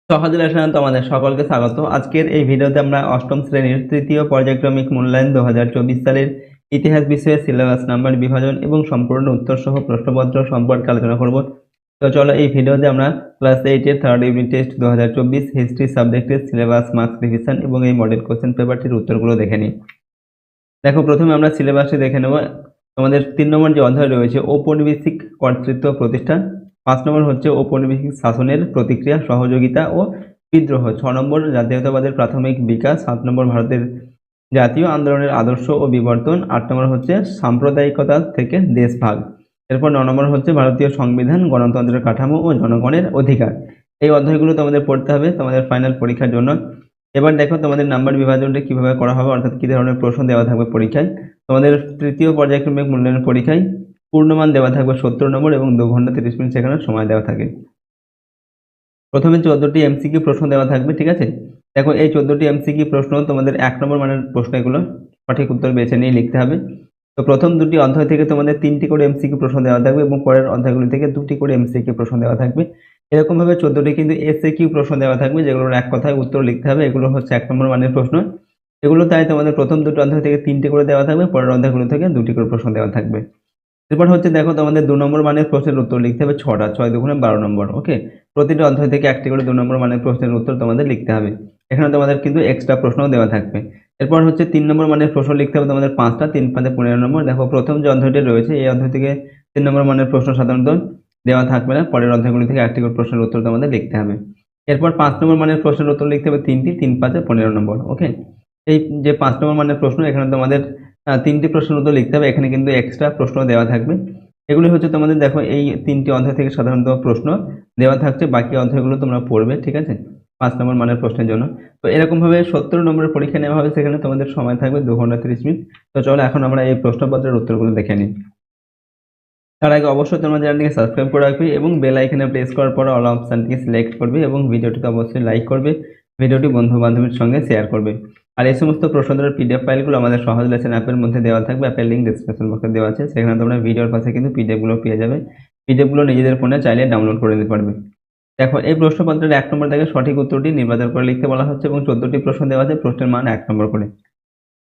সহজ লেসনে তোমাদের সকলকে স্বাগত। আজকের এই ভিডিওতে আমরা অষ্টম শ্রেণীর তৃতীয় পর্যায়ক্রমিক মূল্যায়ন 2024 সালের ইতিহাস বিষয়ে সিলেবাস নাম্বার বিভাজন এবং সম্পূর্ণ উত্তর সহ প্রশ্নপত্র সম্পর্কে আলোচনা করব। তো চলো এই ভিডিওতে আমরা ক্লাস 8 এর থার্ড ইউনিট টেস্ট 2024 হিস্ট্রি সাবজেক্টের সিলেবাস, মার্কস, রিভিশন এবং এই মডেল কোশ্চেন পেপারটির উত্তরগুলো দেখে নিই। দেখো, প্রথমে আমরা সিলেবাসটি দেখে নেব। তোমাদের 3 নম্বর যে অধ্যায় রয়েছে ঔপনিবেশিক কর্তৃত্ব প্রতিষ্ঠা, 5 নম্বর হচ্ছে ঔপনিবেশিক শাসনের প্রতিক্রিয়া, সহযোগিতা ও বিদ্রোহ, 6 নম্বর জাতীয়তাবাদের প্রাথমিক বিকাশ, 7 নম্বর ভারতের জাতীয় আন্দোলনের আদর্শ ও বিবর্তন, 8 নম্বর হচ্ছে সাম্প্রদায়িকতা থেকে দেশভাগ, এরপর 9 নম্বর হচ্ছে ভারতীয় সংবিধান, গণতন্ত্রের কাঠামো ও জনগণের অধিকার। এই অধ্যায়গুলো তোমাদের পড়তে হবে তোমাদের ফাইনাল পরীক্ষার জন্য। এবার দেখো তোমাদের নাম্বার বিভাজনটা কিভাবে করা হবে, অর্থাৎ কি ধরনের প্রশ্ন দেওয়া থাকবে পরীক্ষায়। তোমাদের তৃতীয় পর্যায়ক্রমিক মূল্যায়ন পরীক্ষায় পূর্ণমান দেওয়া থাকবে 70 নম্বর এবং 2 ঘন্টা 30 মিনিট সেখানে সময় দেওয়া থাকে। প্রথমে 14টি এমসিকিউ প্রশ্ন দেওয়া থাকবে, ঠিক আছে। দেখো, এই 14টি এমসিকিউ প্রশ্ন তোমাদের 1 নম্বর মানের প্রশ্ন, এগুলো সঠিক উত্তর বেছে নিয়ে লিখতে হবে। তো প্রথম দুটি অধ্যায় থেকে তোমাদের 3টি করে এমসিকিউ প্রশ্ন দেওয়া থাকবে এবং পরের অধ্যায়গুলি থেকে 2টি করে এমসিকিউ প্রশ্ন দেওয়া থাকবে। এরকম ভাবে 14টি কিন্তু এসএকিউ প্রশ্ন দেওয়া থাকবে, যেগুলোর এক কথায় উত্তর লিখতে হবে। এগুলো হচ্ছে 1 নম্বর মানের প্রশ্ন। এগুলো তাই তোমাদের প্রথম দুটো অধ্যায় থেকে 3টি করে দেওয়া থাকবে, পরের অধ্যায়গুলো থেকে 2টি করে প্রশ্ন দেওয়া থাকবে। এরপর হচ্ছে দেখো, তোমাদের 2 নম্বর মানের প্রশ্নের উত্তর লিখতে হবে 6টা, 6 দুগুণে 12 নম্বর। ওকে, প্রতিটা অধ্যায় থেকে একটি করে 2 নম্বর মানের প্রশ্নের উত্তর তোমাদের লিখতে হবে। এখানে তোমাদের কিন্তু এক্সট্রা প্রশ্নও দেওয়া থাকবে। এরপর হচ্ছে 3 নম্বর মানের প্রশ্ন লিখতে হবে তোমাদের 5টা, 3 5 15 নম্বর। দেখো, প্রথম যে অধ্যায়টি রয়েছে এই অধ্যায় থেকে 3 নম্বর মানের প্রশ্ন সাধারণত দেওয়া থাকবে না, পরের অধ্যায়গুলি থেকে একটি করে প্রশ্নের উত্তর তোমাদের লিখতে হবে। এরপর 5 নম্বর মানের প্রশ্নের উত্তর লিখতে হবে 3টি, 3 5 15 নম্বর। ওকে, এই যে 5 নম্বর মানের প্রশ্ন, এখানে তোমাদের 3টি প্রশ্নের উত্তর লিখতে হবে। এখানে কিন্তু এক্সট্রা প্রশ্ন দেওয়া থাকবে। এগুলি হচ্ছে তোমাদের, দেখো, এই 3টি অধ্যায় থেকে সাধারণত প্রশ্ন দেওয়া থাকছে, বাকি অধ্যায়গুলো তোমরা পড়বে, ঠিক আছে, 5 নম্বর মানের প্রশ্নের জন্য। তো এরকম ভাবে 70 নম্বরের পরীক্ষা নেওয়া হবে, সেখানে তোমাদের সময় থাকবে 2 ঘন্টা 30 মিনিট। তো চলো এখন আমরা এই প্রশ্নপত্রের উত্তরগুলো দেখে নিই। তার আগে অবশ্যই তোমরা চ্যানেলটিকে সাবস্ক্রাইব করে রাখবে এবং বেল আইকনে প্রেস করার পর অল অপশনটিকে সিলেক্ট করবে এবং ভিডিওটিতে অবশ্যই লাইক করবে, ভিডিওটি বন্ধু বান্ধবের সঙ্গে শেয়ার করবে। আর এই সমস্ত প্রশ্নোত্তরের পিডিএফ ফাইলগুলো আমাদের সহজ লেসন অ্যাপের মধ্যে দেওয়া থাকবে, অ্যাপের লিঙ্ক ডেসক্রিপশন বক্সে দেওয়া আছে, সেখানে তোমরা ভিডিওর পাশে কিন্তু পিডিএফগুলো পেয়ে যাবে। পিডিএফগুলো নিজেদের ফোনে চাইলে ডাউনলোড করে নিতে পারবে। দেখো, এই প্রশ্নপত্রের 1 নম্বর থেকে সঠিক উত্তরটি নির্বাচন করে লিখতে বলা হচ্ছে এবং 14টি প্রশ্ন দেওয়া আছে, প্রশ্নের মান 1 নম্বর করে।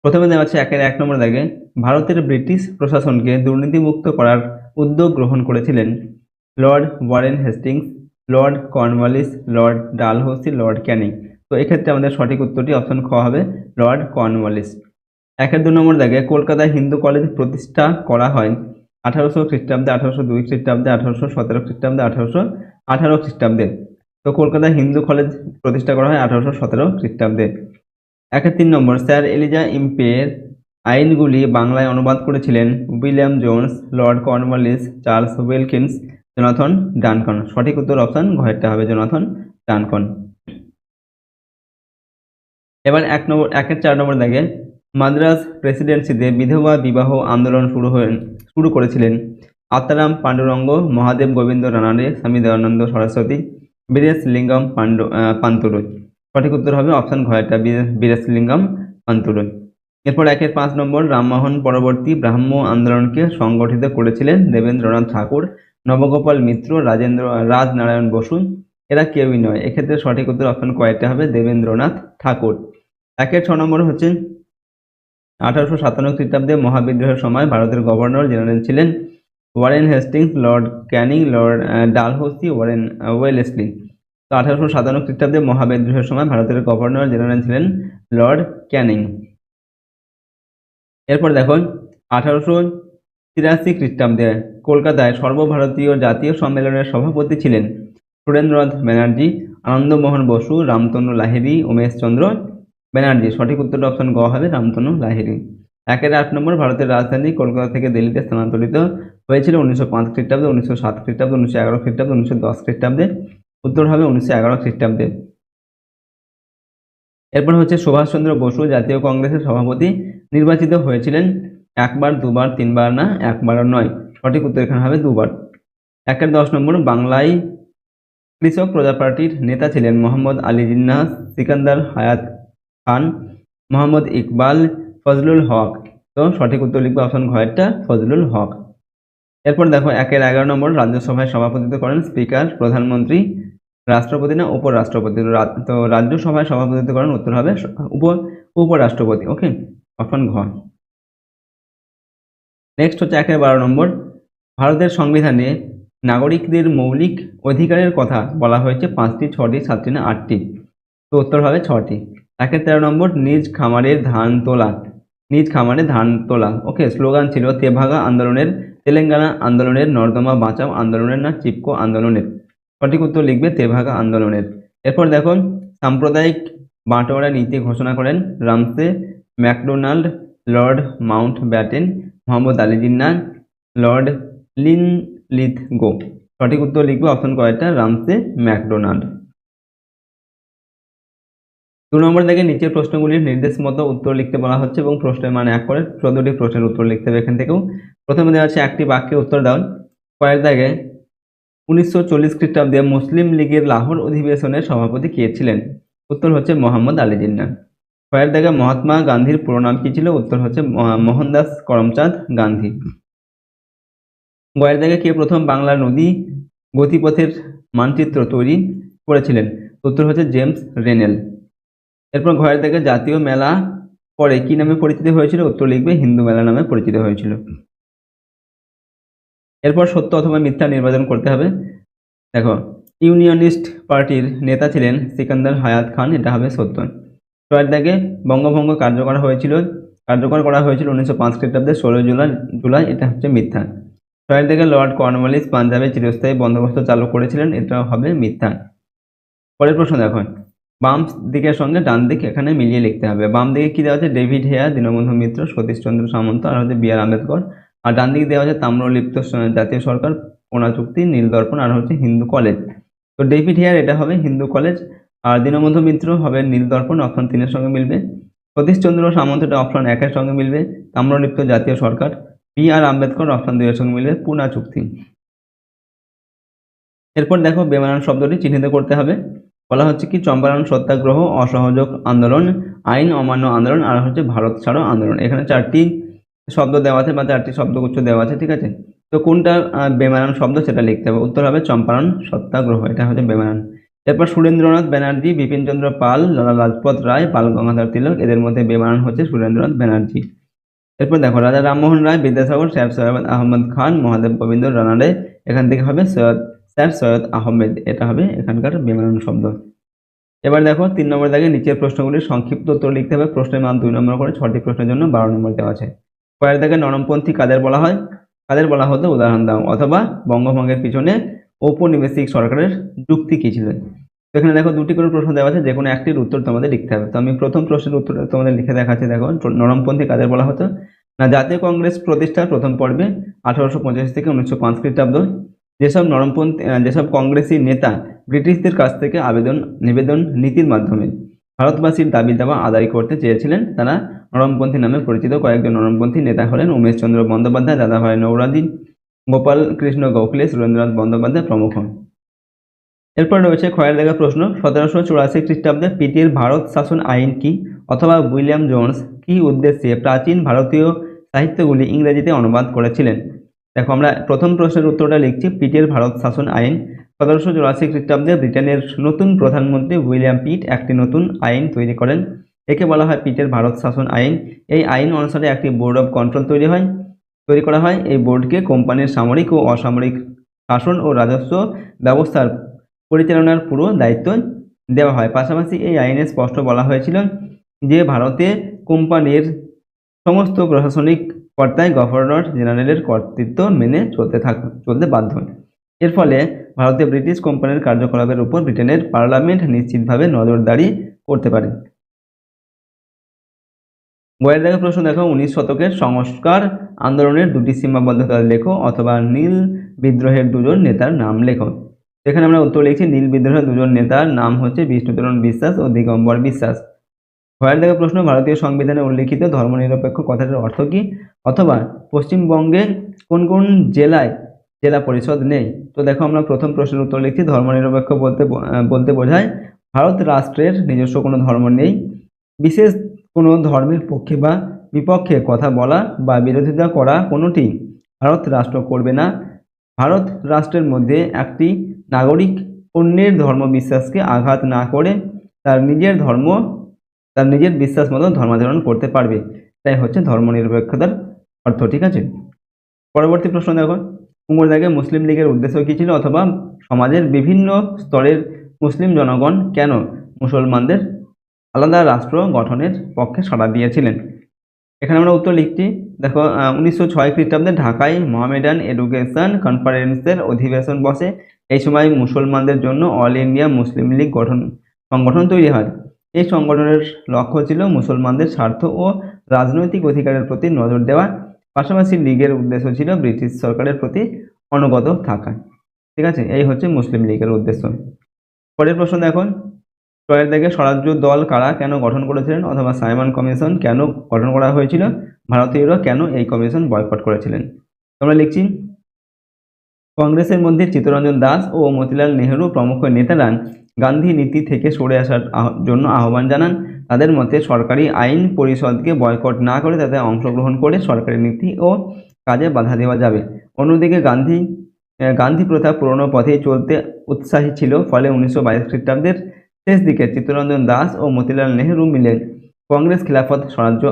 প্রথমে দেওয়া আছে 1 নম্বর দাগে, ভারতের ব্রিটিশ প্রশাসনকে দুর্নীতিমুক্ত করার উদ্যোগ গ্রহণ করেছিলেন Lord Warren Hastings, Lord Cornwallis, Lord Dalhousie, Lord Canning. তো এক্ষেত্রে আমাদের সঠিক উত্তরটি অপশন খ হবে, লর্ড কর্নওয়ালিস। 2 নম্বর দাগে, কলকাতায় হিন্দু কলেজ প্রতিষ্ঠা করা হয় 1800 খ্রিস্টাব্দে, 1802 খ্রিস্টাব্দে, 1817 খ্রিস্টাব্দে, 1818 খ্রিস্টাব্দে। তো কলকাতায় হিন্দু কলেজ প্রতিষ্ঠা করা হয় 1817 খ্রিস্টাব্দে। 3 নম্বর, স্যার এলিজা ইম্পের আইনগুলি বাংলায় অনুবাদ করেছিলেন William Jones, Lord Cornwallis, Charles Wilkins, Jonathan Duncan. সঠিক উত্তর অপশন ঘয়েরটা হবে, জোনাথন ডানকন। এবার 4 নম্বর দাগে, মাদ্রাজ প্রেসিডেন্সিতে বিধবা বিবাহ আন্দোলন শুরু করেছিলেন আত্মারাম পাণ্ডুরঙ্গ, মহাদেব গোবিন্দ রানাডে, স্বামী দয়ানন্দ সরস্বতী, বীরেশলিঙ্গম পান্তুরুই। সঠিক উত্তর হবে অপশন ঘয়েরটা, বীরেশলিঙ্গম পান্তুরুই। এরপর 5 নম্বর, রামমোহন পরবর্তী ব্রাহ্ম আন্দোলনকে সংগঠিত করেছিলেন দেবেন্দ্রনাথ ঠাকুর, নবগোপাল মিত্র, রাজনারায়ণ বসু। এরা কেউই নয়। এক্ষেত্রে সঠিক উত্তর অপশন কয়েকটা হবে, দেবেন্দ্রনাথ ঠাকুর। 6 নম্বর হচ্ছে 1857 খ্রিস্টাব্দে মহাবিদ্রোহের সময় ভারতের গভর্নর জেনারেল ছিলেন Warren Hastings, Lord Canning, Lord Dalhousie, Warren Wellesley. তো 1857 খ্রিস্টাব্দে মহাবিদ্রোহের সময় ভারতের গভর্নর জেনারেল ছিলেন লর্ড ক্যানিং। এরপর দেখো, 1883 খ্রিস্টাব্দে কলকাতায় সর্বভারতীয় জাতীয় সম্মেলনের সভাপতি ছিলেন সুরেন্দ্রনাথ ব্যানার্জি, আনন্দমোহন বসু, রামতনু লাহিড়ী, উমেশচন্দ্র ব্যানার্জি। সঠিক উত্তরটা অপশন গ হবে, রামতনু লাহিড়ী। 8 নম্বর, ভারতের রাজধানী কলকাতা থেকে দিল্লিতে স্থানান্তরিত হয়েছিল 1905 খ্রিস্টাব্দে, 1907 খ্রিস্টাব্দে, 1911 খ্রিস্টাব্দে, 1910 খ্রিস্টাব্দে। উত্তর হবে 1911 খ্রিস্টাব্দে। এরপর হচ্ছে সুভাষচন্দ্র বসু জাতীয় কংগ্রেসের সভাপতি নির্বাচিত হয়েছিলেন 1 বার, 2 বার, 3 বার না 1 বারও নয়। সঠিক উত্তর এখানে হবে 2 বার। 10 নম্বর, বাংলায় কৃষক প্রজা পার্টির নেতা ছিলেন মোহাম্মদ আলী জিন্নাহ, সিকান্দার হায়াত খান, মোহাম্মদ ইকবাল, ফজলুল হক। তো সঠিক উত্তর লিখবে অপশন ঘয়েরটা, ফজলুল হক। এরপর দেখো, 11 নম্বর, রাজ্যসভায় সভাপতিত্ব করেন স্পিকার প্রধানমন্ত্রী রাষ্ট্রপতি না উপরাষ্ট্রপতি? তো রাজ্যসভায় সভাপতিত্ব করেন, উত্তর হবে উপরাষ্ট্রপতি। ওকে, অপশন ঘ। নেক্সট হচ্ছে 12 নম্বর, ভারতের সংবিধানে নাগরিকদের মৌলিক অধিকারের কথা বলা হয়েছে 5টি, 6টি, 7টি না 8টি? তো উত্তর হবে 6টি। 13 নম্বর, নিজ খামারে ধান তোলা, নিজ খামারে ধান তোলা। ওকে, স্লোগান ছিল তেভাগা আন্দোলনের, তেলেঙ্গানা আন্দোলনের, নর্দমা বাঁচাও আন্দোলনের না চিপকো আন্দোলনের? সঠিক উত্তর লিখবে তেভাগা আন্দোলনের। এরপর দেখো, সাম্প্রদায়িক বাঁটোয়ারা নীতি ঘোষণা করেন Ramsay MacDonald, Lord Mountbatten, Mohammad Ali Jinnah, Lord Linlithgow? সঠিক উত্তর লিখবে অপশন কয়টা, রামসে ম্যাকডোনাল্ড। 2 নম্বর থেকে নিচের প্রশ্নগুলির নির্দেশ মতো উত্তর লিখতে বলা হচ্ছে এবং প্রশ্নের মান 1 করে 14টি প্রশ্নের উত্তর লিখতে হবে এখান থেকেও। প্রথমে দেওয়া আছে একটি বাক্যে উত্তর দাও। কয়েক দাগে 1940 খ্রিস্টাব্দে মুসলিম লীগের লাহোর অধিবেশনের সভাপতি কে ছিলেন? উত্তর হচ্ছে মোহাম্মদ আলী জিন্নাহ। কয়েক দাগে মহাত্মা গান্ধীর পুরো নাম কি ছিল? উত্তর হচ্ছে মোহনদাস করমচাঁদ গান্ধী। গয়ের দাগে কে প্রথম বাংলা নদী গতিপথের মানচিত্র তৈরি করেছিলেন? উত্তর হচ্ছে জেমস রেনেল। এরপর ঘয়ের দাগে জাতীয় মেলা পরে কি নামে পরিচিত হয়েছিল? উত্তর লিখবে হিন্দু মেলা নামে পরিচিত হয়েছিল। এরপর সত্য অথবা মিথ্যা নির্বাচন করতে হবে। দেখো, ইউনিয়নিস্ট পার্টির নেতা ছিলেন সিকান্দার হায়াত খান, এটা হবে সত্য। ছয়ের দাগে বঙ্গভঙ্গ কার্যকর করা হয়েছিল 1905 খ্রিস্টাব্দে 16 জুলাই, এটা হচ্ছে মিথ্যা। ছয়ের দাগে লর্ড কর্নওয়ালিস পাঞ্জাবে চিরস্থায়ী বন্দোবস্ত চালু করেছিলেন, এটা হবে মিথ্যা। পরের প্রশ্ন দেখো, বাম দিকের সঙ্গে ডান দিক এখানে মিলিয়ে লিখতে হবে। বাম দিকে কি দেওয়া আছে? ডেভিড হেয়ার, দীনবন্ধু মিত্র, সতীশচন্দ্র সামন্ত আর হচ্ছে বি আর আম্বেদকর। আর ডান দিকে দেওয়া আছে তাম্রলিপ্ত জাতীয় সরকার, পুনা চুক্তি, নীলদর্পণ আর হচ্ছে হিন্দু কলেজ। তো ডেভিড হেয়ার এটা হবে হিন্দু কলেজ, আর দীনবন্ধু মিত্র হবে নীলদর্পণ, অপশন 3-এর সঙ্গে মিলবে। সতীশচন্দ্র সামন্ত এটা অপশন 1-এর সঙ্গে মিলবে, তাম্রলিপ্ত জাতীয় সরকার। বি আর আম্বেদকর অপশন 2-এর সঙ্গে মিলবে, পুনা চুক্তি। এরপর দেখো, বেমানান শব্দটি চিহ্নিত করতে হবে। বলা হচ্ছে কি, চম্পারণ সত্যাগ্রহ, অসহযোগ আন্দোলন, আইন অমান্য আন্দোলন আর হচ্ছে ভারত ছাড়ো আন্দোলন। এখানে 4টি শব্দ দেওয়া আছে বা 4টি শব্দগুচ্ছ দেওয়া আছে, ঠিক আছে? তো কোনটা বেমানান শব্দ সেটা লিখতে হবে। উত্তর হবে চম্পারণ সত্যাগ্রহ, এটা হচ্ছে বেমানান। এরপর সুরেন্দ্রনাথ ব্যানার্জি, বিপিনচন্দ্র পাল, লালা লাজপত রায়, বাল গঙ্গাধর তিলক, এদের মধ্যে বেমানান হচ্ছে সুরেন্দ্রনাথ ব্যানার্জি। এরপর দেখো, রাজা রামমোহন রায়, বিদ্যাসাগর, স্যার সৈয়দ আহমদ খান, মহাদেব গোবিন্দ রানাডে, এখান থেকে হবে স্যার সৈয়দ আহমেদ, এটা হবে এখানকার বেমানান শব্দ। এবার দেখো, 3 নম্বর দাগে নিচের প্রশ্নগুলির সংক্ষিপ্ত উত্তর লিখতে হবে। প্রশ্নের মান 2 নম্বর করে, 6টি প্রশ্নের জন্য 12 নম্বর দেওয়া আছে। কয়ের দাগে নরমপন্থী কাদের বলা হয়? কাদের বলা হতো? উদাহরণ দাও। অথবা বঙ্গভঙ্গের পিছনে ঔপনিবেশিক সরকারের যুক্তি কি ছিল? তো এখানে দেখো 2টি করে প্রশ্ন দেওয়া আছে, যে কোনো একটির উত্তর তোমাদের লিখতে হবে। তো আমি প্রথম প্রশ্নের উত্তর তোমাদের লিখে দেখাচ্ছি। দেখো, নরমপন্থী কাদের বলা হতো না, জাতীয় কংগ্রেস প্রতিষ্ঠার প্রথম পর্বে 1885 থেকে 1905 খ্রিস্টাব্দ যেসব কংগ্রেসী নেতা ব্রিটিশদের কাছ থেকে নিবেদন নীতির মাধ্যমে ভারতবাসীর দাবি দাবা আদায় করতে চেয়েছিলেন, তারা নরমপন্থী নামে পরিচিত। কয়েকজন নরমপন্থী নেতা হলেন উমেশচন্দ্র বন্দ্যোপাধ্যায়, দাদাভাই নৌরাদি, গোপাল কৃষ্ণ গোখলে, সুরেন্দ্রনাথ বন্দ্যোপাধ্যায় প্রমুখ। এরপর রয়েছে ক্ষয়ের দাগের প্রশ্ন। 1784 খ্রিস্টাব্দে পিটির ভারত শাসন আইন কি? অথবা উইলিয়াম জোন্স কি উদ্দেশ্যে প্রাচীন ভারতীয় সাহিত্যগুলি ইংরেজিতে অনুবাদ করেছিলেন? দেখো, আমরা প্রথম প্রশ্নের উত্তরটা লিখছি। পিটের ভারত শাসন আইন 1784 খ্রিস্টাব্দে ব্রিটেনের নতুন প্রধানমন্ত্রী উইলিয়াম পিট একটি নতুন আইন তৈরি করেন, একে বলা হয় পিটের ভারত শাসন আইন। এই আইন অনুসারে একটি বোর্ড অফ কন্ট্রোল তৈরি করা হয়। এই বোর্ডকে কোম্পানির সামরিক ও অসামরিক শাসন ও রাজস্ব ব্যবস্থার পরিচালনার পুরো দায়িত্ব দেওয়া হয়। পাশাপাশি এই আইনে স্পষ্ট বলা হয়েছিল যে ভারতে কোম্পানির সমস্ত প্রশাসনিক কর্তাই গভর্নর জেনারেলের কর্তৃত্ব মেনে চলতে বাধ্য। এর ফলে ভারতে ব্রিটিশ কোম্পানির কার্যকলাপের উপর ব্রিটেনের পার্লামেন্ট নিশ্চিতভাবে নজরদারি করতে পারে। বইয়ের দেখা প্রশ্ন দেখো, 19 শতকের সংস্কার আন্দোলনের 2টি সীমাবদ্ধতা লেখো, অথবা নীল বিদ্রোহের 2জন নেতার নাম লেখো। এখানে আমরা উত্তর লিখছি, নীল বিদ্রোহের 2জন নেতার নাম হচ্ছে বিষ্ণুচরণ বিশ্বাস ও দিগম্বর বিশ্বাস। ঘরের দেখা প্রশ্ন, ভারতীয় সংবিধানে উল্লিখিত ধর্মনিরপেক্ষ কথাটির অর্থ কি? অথবা পশ্চিমবঙ্গের কোন কোন জেলা পরিষদ নেই? তো দেখো, আমরা প্রথম প্রশ্নের উত্তর লিখছি, ধর্মনিরপেক্ষ বলতে বোঝায় ভারত রাষ্ট্রের নিজস্ব কোনো ধর্ম নেই, বিশেষ কোনো ধর্মের পক্ষে বা বিপক্ষে কথা বলা বা বিরোধিতা করা কোনোটি ভারত রাষ্ট্র করবে না। ভারত রাষ্ট্রের মধ্যে একটি নাগরিক অন্যের ধর্ম বিশ্বাসকে আঘাত না করে তার নিজের বিশ্বাস মতো ধর্মাচরণ করতে পারবে, তাই হচ্ছে ধর্মনিরপেক্ষতার অর্থ। ঠিক আছে, পরবর্তী প্রশ্ন দেখো, কুমোর দাগে মুসলিম লীগের উদ্দেশ্য কি ছিল, অথবা সমাজের বিভিন্ন স্তরের মুসলিম জনগণ কেন মুসলমানদের আলাদা রাষ্ট্র গঠনের পক্ষে সাড়া দিয়েছিলেন। এখানে আমরা উত্তর লিখছি। দেখো, 1906 খ্রিস্টাব্দে ঢাকায় মোহামেডান এডুকেশন কনফারেন্সের অধিবেশন বসে। এই সময় মুসলমানদের জন্য অল ইন্ডিয়া মুসলিম লীগ সংগঠন তৈরি হয়। এই সংগঠনের লক্ষ্য ছিল মুসলমানদের স্বার্থ ও রাজনৈতিক অধিকারের প্রতি নজর দেওয়া, পাশাপাশি লীগের উদ্দেশ্য ছিল ব্রিটিশ সরকারের প্রতি অনুগত থাকা। ঠিক আছে, এই হচ্ছে মুসলিম লীগের উদ্দেশ্য। পরের প্রশ্ন দেখুন, টয়ের দাগে স্বরাজ্য দল কারা কেন গঠন করেছিলেন, অথবা সাইমন কমিশন কেন গঠন করা হয়েছিল, ভারতীয়রা কেন এই কমিশন বয়কট করেছিলেন। আমরা লিখছি, কংগ্রেসের মধ্যে চিত্তরঞ্জন দাস ও মতিলাল নেহেরু প্রমুখ নেতারা গান্ধী নীতি থেকে সরে আসার জন্য আহ্বান জানান। তাদের মতে সরকারি আইন পরিষদকে বয়কট না করে তাতে অংশগ্রহণ করে সরকারি নীতি ও কাজে বাধা দেওয়া যাবে। অন্যদিকে গান্ধী প্রথা পুরনো পথেই চলতে উৎসাহী ছিল, ফলে 1922 খ্রিস্টাব্দের শেষ দিকে চিত্তরঞ্জন দাস ও মতিলাল নেহেরু মিলে কংগ্রেস খিলাফত স্বরাজ্য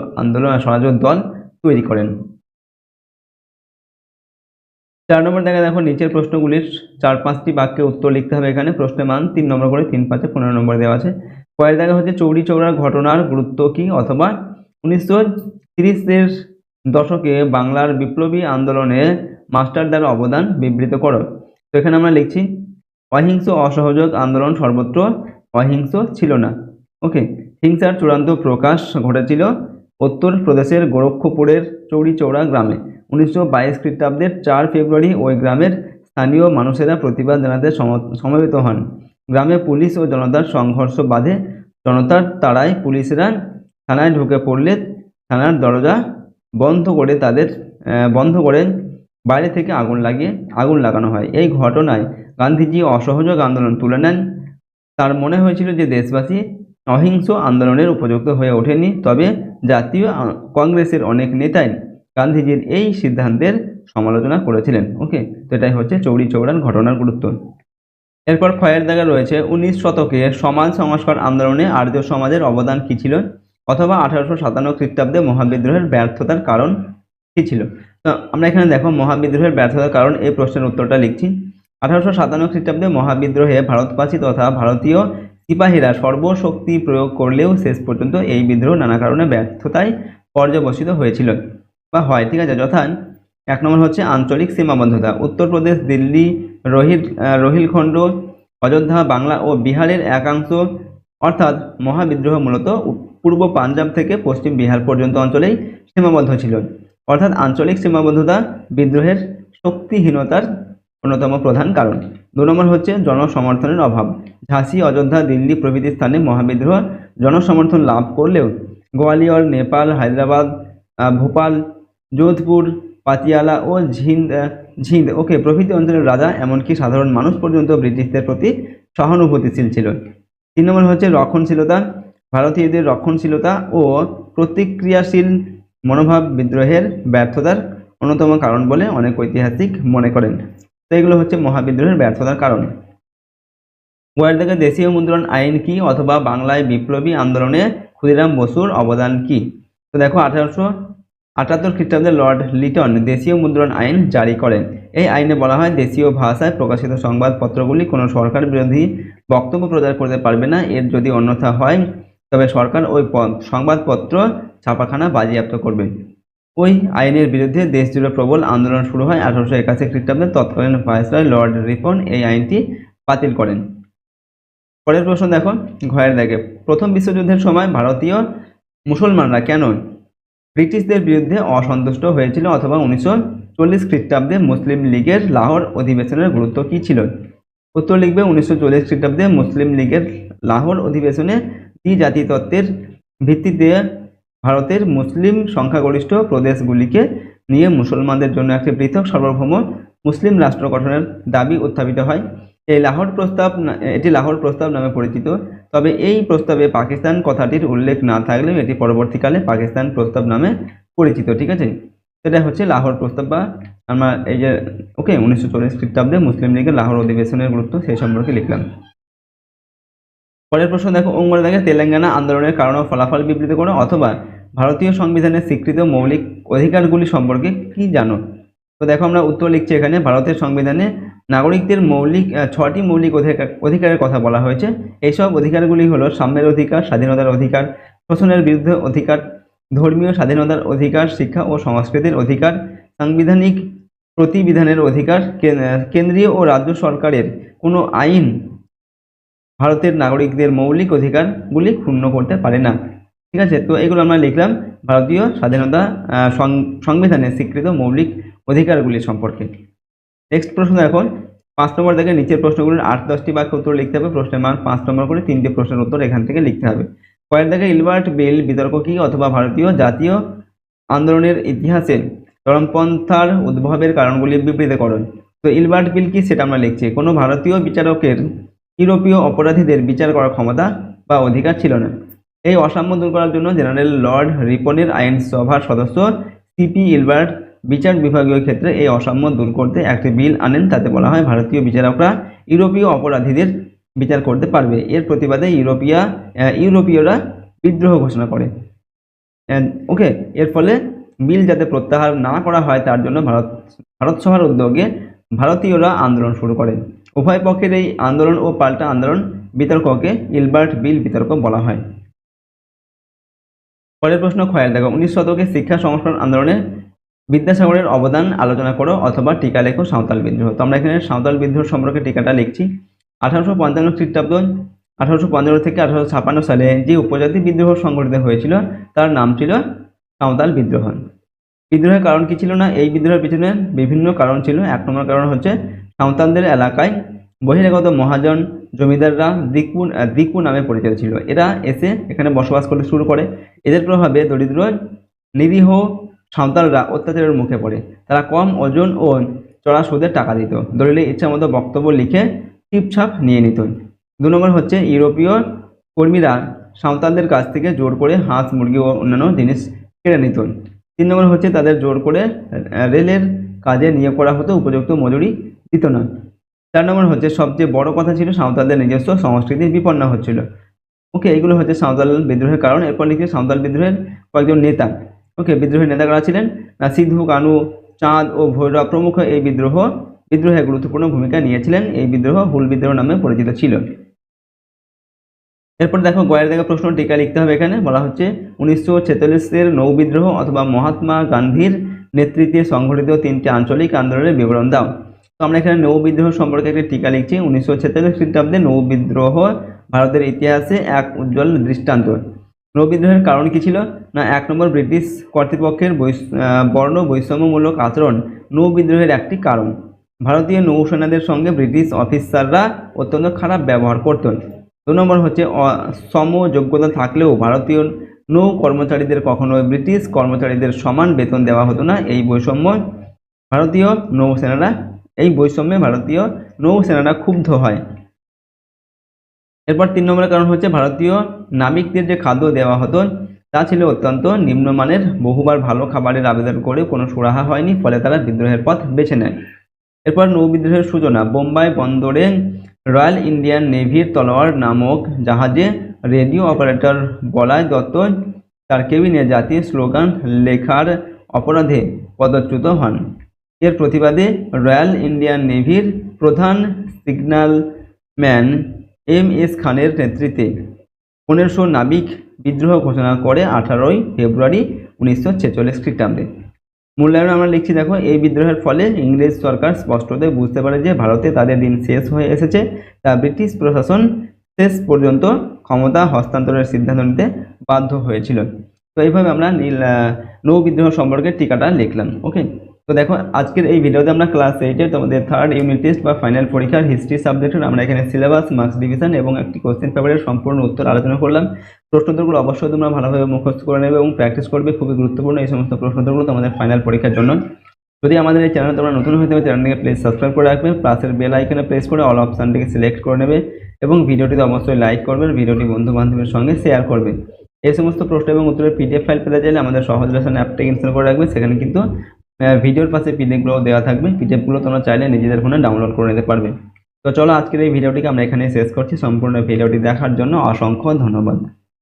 দল তৈরি করেন। 4 নম্বর দেখা, দেখো নিচের প্রশ্নগুলির 4-5টি বাক্যে উত্তর লিখতে হবে। এখানে প্রশ্নের মান 3 নম্বর করে, 3 5 15 নম্বর দেওয়া আছে। পরের দেখা হচ্ছে চৌরি চৌরার ঘটনার গুরুত্ব কি, অথবা 1930-এর দশকে বাংলার বিপ্লবী আন্দোলনে মাস্টারদার অবদান বিবৃত করো। তো এখানে আমরা লিখছি, অহিংস অসহযোগ আন্দোলন সর্বত্র অহিংস ছিল না। ওকে, হিংসার চূড়ান্ত প্রকাশ ঘটেছিল উত্তর প্রদেশের গোরক্ষপুরের চৌরি চৌরা গ্রামে। 1922 খ্রিস্টাব্দের 4 ফেব্রুয়ারি ওই গ্রামের স্থানীয় মানুষেরা প্রতিবাদ জানাতে সমবেত হন। গ্রামে পুলিশ ও জনতার সংঘর্ষ বাধে। জনতার তাড়ায় পুলিশরা থানায় ঢুকে পড়লে থানার দরজা বন্ধ করে বাইরে থেকে আগুন লাগানো হয়। এই ঘটনায় গান্ধীজি অসহযোগ আন্দোলন তুলে নেন। তার মনে হয়েছিল যে দেশবাসী অহিংস আন্দোলনের উপযুক্ত হয়ে ওঠেনি। তবে জাতীয় কংগ্রেসের অনেক নেতাই গান্ধীজির এই সিদ্ধান্তের সমালোচনা করেছিলেন। ওকে, তো এটাই হচ্ছে চৌরি চৌরার ঘটনার গুরুত্ব। এরপর ক্ষয়ের দাগে রয়েছে 19 শতকে সমাজ সংস্কার আন্দোলনে আর্য সমাজের অবদান কি ছিল, অথবা 1857 খ্রিস্টাব্দে মহাবিদ্রোহের ব্যর্থতার কারণ কি ছিল। তো আমরা এখানে দেখো মহাবিদ্রোহের ব্যর্থতার কারণ, এই প্রশ্নের উত্তরটা লিখছি। 1857 খ্রিস্টাব্দে মহাবিদ্রোহে ভারতবাসী তথা ভারতীয় সিপাহীরা সর্বশক্তি প্রয়োগ করলেও শেষ পর্যন্ত এই বিদ্রোহ নানা কারণে ব্যর্থতায় পর্যবসিত হয়েছিল বা হয়। ঠিক আছে, যথা 1 নম্বর হচ্ছে আঞ্চলিক সীমাবদ্ধতা। উত্তরপ্রদেশ, দিল্লি, রোহিলখণ্ড, অযোধ্যা, বাংলা ও বিহারের একাংশ, অর্থাৎ মহাবিদ্রোহ মূলত পূর্ব পাঞ্জাব থেকে পশ্চিম বিহার পর্যন্ত অঞ্চলেই সীমাবদ্ধ ছিল। অর্থাৎ আঞ্চলিক সীমাবদ্ধতা বিদ্রোহের শক্তিহীনতার অন্যতম প্রধান কারণ। 2 নম্বর হচ্ছে জনসমর্থনের অভাব। ঝাঁসি, অযোধ্যা, দিল্লি প্রভৃতি স্থানে মহাবিদ্রোহ জনসমর্থন লাভ করলেও গোয়ালিয়র, নেপাল, হায়দ্রাবাদ, ভোপাল, যোধপুর, পাতিয়ালা ও ঝিন্দ প্রভৃতি অঞ্চলের রাজা, এমনকি সাধারণ মানুষ পর্যন্ত ব্রিটিশদের প্রতি সহানুভূতিশীল ছিল। 3 নম্বর হচ্ছে রক্ষণশীলতা। ভারতীয়দের রক্ষণশীলতা ও প্রতিক্রিয়াশীল মনোভাব বিদ্রোহের ব্যর্থতার অন্যতম কারণ বলে অনেক ঐতিহাসিক মনে করেন। তো এগুলো হচ্ছে মহাবিদ্রোহের ব্যর্থতার কারণ। গোয়ার দাগে দেশীয় মুদ্রণ আইন কি, অথবা বাংলায় বিপ্লবী আন্দোলনে ক্ষুদিরাম বসুর অবদান কি। তো দেখো 1878 খ্রিস্টাব্দে লর্ড লিটন দেশীয় মুদ্রণ আইন জারি করেন। এই আইনে বলা হয়, দেশীয় ভাষায় প্রকাশিত সংবাদপত্রগুলি কোনো সরকার বিরোধী বক্তব্য প্রচার করতে পারবে না। এর যদি অন্যথা হয় তবে সরকার ওই সংবাদপত্র ছাপাখানা বাজেয়াপ্ত করবে। ওই আইনের বিরুদ্ধে দেশজুড়ে প্রবল আন্দোলন শুরু হয়। 1881 খ্রিস্টাব্দে তৎকালীন ভাইসরয় লর্ড রিপন এই আইনটি বাতিল করেন। পরের প্রশ্ন দেখো, ঘয়ের দাগে প্রথম বিশ্বযুদ্ধের সময় ভারতীয় মুসলমানরা কেন ব্রিটিশদের বিরুদ্ধে অসন্তুষ্ট হয়েছিল, অথবা 1940 খ্রিস্টাব্দে মুসলিম লীগের লাহোর অধিবেশনের গুরুত্ব কি ছিল। উত্তর লিখবে, 1940 খ্রিস্টাব্দে মুসলিম লীগের লাহোর অধিবেশনে দ্বিজাতি তত্ত্বের ভিত্তিতে ভারতের মুসলিম সংখ্যাগরিষ্ঠ প্রদেশগুলিকে নিয়ে মুসলমানদের জন্য একটি পৃথক সার্বভৌম মুসলিম রাষ্ট্র গঠনের দাবি উত্থাপিত হয়। এটি লাহোর প্রস্তাব নামে পরিচিত। তবে এই প্রস্তাবে পাকিস্তান কথাটির উল্লেখ না থাকলেও এটি পরবর্তীকালে পাকিস্তান প্রস্তাব নামে পরিচিত। ঠিক আছে, এটা হচ্ছে লাহোর প্রস্তাব বা আমরা এই যে 1940 খ্রিস্টাব্দে মুসলিম লীগের লাহোর অধিবেশনের গুরুত্ব সেই সম্পর্কে লিখলাম। পরের প্রশ্ন দেখো, অঙ্গনে দেখে তেলেঙ্গানা আন্দোলনের কারণ ও ফলাফল বিবৃত করো, অথবা ভারতীয় সংবিধানের স্বীকৃত মৌলিক অধিকারগুলি সম্পর্কে কি জানো। তো দেখো আমরা উত্তর লিখছি এখানে, ভারতের সংবিধানে নাগরিকদের মৌলিক 6টি মৌলিক অধিকারের কথা বলা হয়েছে। এইসব অধিকারগুলি হলো সাম্যের অধিকার, স্বাধীনতার অধিকার, শোষণের বিরুদ্ধে অধিকার, ধর্মীয় স্বাধীনতার অধিকার, শিক্ষা ও সংস্কৃতির অধিকার, সাংবিধানিক প্রতিবিধানের অধিকার। কেন্দ্রীয় ও রাজ্য সরকারের কোনো আইন ভারতের নাগরিকদের মৌলিক অধিকারগুলি ক্ষুণ্ণ করতে পারে না। ঠিক আছে, তো এগুলো আমরা লিখলাম ভারতীয় স্বাধীনতা সংবিধানের স্বীকৃত মৌলিক অধিকারগুলি সম্পর্কে। নেক্সট প্রশ্ন এখন 5 নম্বর থেকে নিচের প্রশ্নগুলির 8-10টি বাক্য উত্তর লিখতে হবে। প্রশ্নের মান 5 নম্বর করে 3টে প্রশ্নের উত্তর এখান থেকে লিখতে হবে। পরের দেখে ইলবার্ট বিল বিতর্ক কি, অথবা ভারতীয় জাতীয় আন্দোলনের ইতিহাসে চরমপন্থার উদ্ভবের কারণগুলি বিবৃত করুন। তো ইলবার্ট বিল কি সেটা আমরা লিখছি। কোনো ভারতীয় বিচারকের ইউরোপীয় অপরাধীদের বিচার করার ক্ষমতা বা অধিকার ছিল না। এই অসাম্য দূর করার জন্য জেনারেল লর্ড রিপনের আইনসভার সদস্য সিপি ইলবার্ট বিচার বিভাগীয় ক্ষেত্রে এই অসাম্য দূর করতে একটি বিল আনেন। তাতে বলা হয় ভারতীয় বিচারকরা ইউরোপীয় অপরাধীদের বিচার করতে পারবে। এর প্রতিবাদে ইউরোপীয়রা বিদ্রোহ ঘোষণা করে। এর ফলে বিল যাতে প্রত্যাহার না করা হয় তার জন্য ভারত সভার উদ্যোগে ভারতীয়রা আন্দোলন শুরু করে। উভয় পক্ষের এই আন্দোলন ও পাল্টা আন্দোলন বিতর্ককে ইলবার্ট বিল বিতর্ক বলা হয়। পরের প্রশ্ন খয়ের দেখো, 19 শতকে শিক্ষা সংস্কার আন্দোলনে বিদ্যাসাগরের অবদান আলোচনা করো, অথবা টিকা লেখো সাঁওতাল বিদ্রোহ। তো আমরা এখানে সাঁওতাল বিদ্রোহ সম্পর্কে টিকাটা লিখছি। 1855 খ্রিস্টাব্দ 1855 থেকে 1856 সালে যে উপজাতি বিদ্রোহ সংঘটিত হয়েছিল তার নাম ছিল সাঁওতাল বিদ্রোহ। বিদ্রোহের কারণ কি ছিল না, এই বিদ্রোহের পিছনে বিভিন্ন কারণ ছিল। 1 নম্বর কারণ হচ্ছে সাঁওতালদের এলাকায় বহিরাগত মহাজন জমিদাররা দিকু নামে পরিচিত ছিল। এরা এসে এখানে বসবাস করতে শুরু করে। এদের প্রভাবে দরিদ্র নিরীহ সাঁওতালরা অত্যাচারের মুখে পড়ে। তারা কম ওজন ও চড়া সুদে টাকা দিত, দলিলে ইচ্ছা মতো বক্তব্য লিখে টিপছাপ নিয়ে নিত। 2 নম্বর হচ্ছে ইউরোপীয় কর্মীরা সাঁওতালদের কাছ থেকে জোর করে হাঁস, মুরগি ও অন্যান্য জিনিস কেড়ে নিত। 3 নম্বর হচ্ছে তাদের জোর করে রেলের কাজে নিয়োগ করা হতো, উপযুক্ত মজুরি দিত না। 4 নম্বর হচ্ছে সবচেয়ে বড় কথা ছিল সাঁওতালদের নিজস্ব সংস্কৃতি বিপন্ন হচ্ছিল। এগুলো হচ্ছে সাঁওতাল বিদ্রোহের কারণ। এরপর লিখে সাঁওতাল বিদ্রোহের কয়েকজন নেতা। বিদ্রোহের নেতা কারা ছিলেন, সিধু কানু, চাঁদ ও ভৈরব প্রমুখ এই বিদ্রোহে গুরুত্বপূর্ণ ভূমিকা নিয়েছিলেন। এই বিদ্রোহ হুল বিদ্রোহ নামে পরিচিত ছিল। এরপর দেখো গয়ের দেখা প্রশ্ন টিকা লিখতে হবে। এখানে বলা হচ্ছে 1946-এর নৌ বিদ্রোহ অথবা মহাত্মা গান্ধীর নেতৃত্বে সংঘটিত 3টি আঞ্চলিক আন্দোলনের বিবরণ দাও। তো আমরা এখানে নৌ বিদ্রোহ সম্পর্কে একটি টিকা লিখছি। 1946 খ্রিস্টাব্দে নৌ বিদ্রোহ ভারতের ইতিহাসে এক উজ্জ্বল দৃষ্টান্ত। নৌ বিদ্রোহের কারণ কি ছিল না, 1 নম্বর ব্রিটিশ কর্তৃপক্ষের বর্ণ বৈষম্যমূলক আচরণ নৌ বিদ্রোহের একটি কারণ। ভারতীয় নৌসেনাদের সঙ্গে ব্রিটিশ অফিসাররা অত্যন্ত খারাপ ব্যবহার করতেন। 2 নম্বর হচ্ছে সমযোগ্যতা থাকলেও ভারতীয় নৌ কর্মচারীদের কখনোই ব্রিটিশ কর্মচারীদের সমান বেতন দেওয়া হতো না। এই বৈষম্যে ভারতীয় নৌসেনারা ক্ষুব্ধ হয়। এরপর 3 নম্বরের কারণ হচ্ছে ভারতীয় নাবিকদের যে খাদ্য দেওয়া হতো তা ছিল অত্যন্ত নিম্নমানের। বহুবার ভালো খাবারের আবেদন করে কোনো সুরাহা হয়নি, ফলে তারা বিদ্রোহের পথ বেছে নেয়। এরপর নৌ বিদ্রোহের সূচনা। বোম্বাই বন্দরে রয়্যাল ইন্ডিয়ান নেভির তলোয়ার নামক জাহাজে রেডিও অপারেটর বলাই দত্ত তার কেবিনে জাতীয় স্লোগান লেখার অপরাধে পদচ্যুত হন। এর প্রতিবাদে রয়্যাল ইন্ডিয়ান নেভির প্রধান সিগন্যালম্যান MS খানের নেতৃত্বে 1500 নাবিক বিদ্রোহ ঘোষণা করে 18 ফেব্রুয়ারি 1946 খ্রিস্টাব্দে। মূল্যায়ন আমরা লিখছি। দেখো, এই বিদ্রোহের ফলে ইংরেজ সরকার স্পষ্টতই বুঝতে পারে যে ভারতে তাদের দিন শেষ হয়ে এসেছে। তা ব্রিটিশ প্রশাসন শেষ পর্যন্ত ক্ষমতা হস্তান্তরের সিদ্ধান্ত নিতে বাধ্য হয়েছিল। তো এইভাবে আমরা নৌ বিদ্রোহ সম্পর্কে টিকাটা লিখলাম। তো দেখো আজকের এই ভিডিওতে আমরা ক্লাস 8-এর তোমাদের 3rd ইউনিট টেস্ট বা ফাইনাল পরীক্ষার হিস্ট্রি সাবজেক্টের আমরা এখানে সিলেবাস, মার্কস ডিভিশন এবং একটি কোশ্চেন পেপারের সম্পূর্ণ উত্তর আলোচনা করলাম। প্রশ্নোত্তরগুলো অবশ্যই তোমরা ভালোভাবে মুখস্থ করে নেবে এবং প্র্যাকটিস করবে। খুবই গুরুত্বপূর্ণ এই সমস্ত প্রশ্নোত্তরগুলো তোমাদের ফাইনাল পরীক্ষার জন্য। যদি আমাদের এই চ্যানেলে তোমরা নতুন হয়ে থাকবে, চ্যানেলটিকে প্লিজ সাবস্ক্রাইব করে রাখবে, প্লাসের বেল আইকনে প্রেস করে অল অপশানটিকে সিলেক্ট করে নেবে এবং ভিডিওটিতে অবশ্যই লাইক করবে, ভিডিওটি বন্ধু বান্ধবের সঙ্গে শেয়ার করবে। এই সমস্ত প্রশ্ন এবং উত্তরের PDF ফাইল পেতে চাইলে আমাদের সহজ লেসন অ্যাপটি ইনস্টল করে রাখবে। সেখানে কিন্তু ভিডিওর পাশে পিডিএফগুলো দেওয়া থাকবে, পিডিএফগুলো তোমরা চাইলে নিজেদের ফোনে ডাউনলোড করে নিতে পারবে। তো চলো আজকের এই ভিডিওটিকে আমরা এখানে শেষ করছি। সম্পূর্ণ ভিডিওটি দেখার জন্য অসংখ্য ধন্যবাদ।